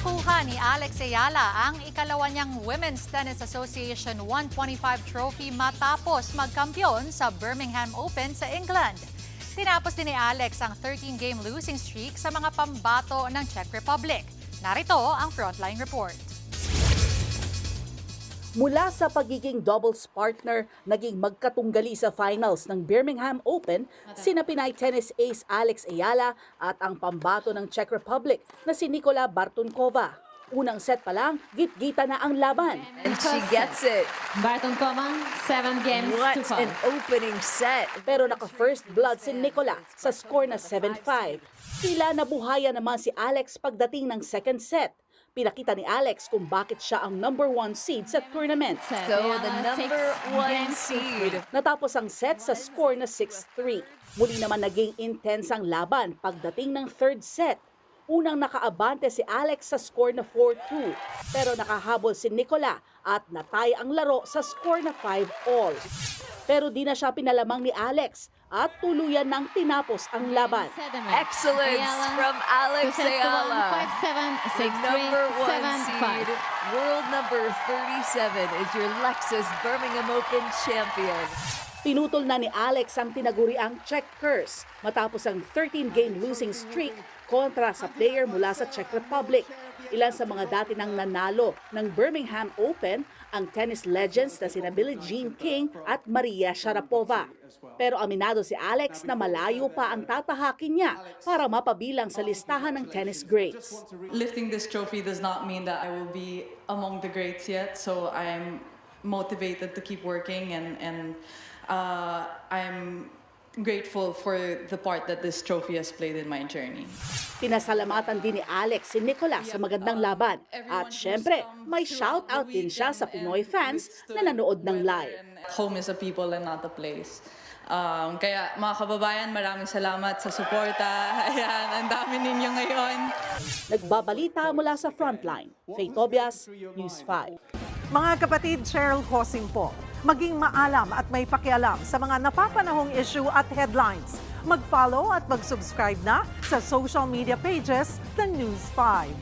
Nakuha ni Alex Ayala ang ikalawa niyang Women's Tennis Association 125 trophy matapos magkampiyon sa Birmingham Open sa England. Tinapos din ni Alex ang 13-game losing streak sa mga pambato ng Czech Republic. Narito ang Frontline Report. Mula sa pagiging doubles partner, naging magkatunggali sa finals ng Birmingham Open, sina Pinay tennis ace Alex Ayala at ang pambato ng Czech Republic na si Nikola Bartunkova. Unang set pa lang, git-gita na ang laban. And she gets it. Bartunkova, 7 games What to 5. an opening set. Pero naka-first blood si Nikola sa score na 7-5. Tila nabuhaya naman si Alex pagdating ng second set. Pinakita ni Alex kung bakit siya ang number 1 seed sa tournament. So the number 1 seed. Natapos ang set sa score na 6-3. Muli naman naging intense ang laban pagdating ng third set. Unang nakaabante si Alex sa score na 4-2. Pero nakahabol si Nikola at natay ang laro sa score na 5-all. Pero di na siya pinalamang ni Alex at tuluyan nang tinapos ang laban. Excellence from Alex Ayala. 5-7, 6-3, Number 1 seed, 7-5. world number 37 is your Lexus Birmingham Open champion. Pinutol na ni Alex ang tinaguriang Czech curse matapos ang 13-game losing streak kontra sa player mula sa Czech Republic. Ilan sa mga dati nang nanalo ng Birmingham Open ang tennis legends na sina Billie Jean King at Maria Sharapova. Pero aminado si Alex na malayo pa ang tatahakin niya para mapabilang sa listahan ng tennis greats. Lifting this trophy does not mean that I will be among the greats yet, so I'm motivated to keep working and I'm grateful for the part that this trophy has played in my journey. Pinasalamatan din ni Alex si Nikola sa magandang laban. At syempre, may shoutout din siya sa Pinoy fans na nanood ng live. Home is a people and not a place. Kaya mga kababayan, maraming salamat sa suporta. Ayan, ang dami ninyo ngayon. Nagbabalita mula sa Frontline. Faye Tobias, News 5. Mga kapatid, Cheryl Hosing po. Maging maalam at may pakialam sa mga napapanahong issue at headlines. Mag-follow at mag-subscribe na sa social media pages ng News 5.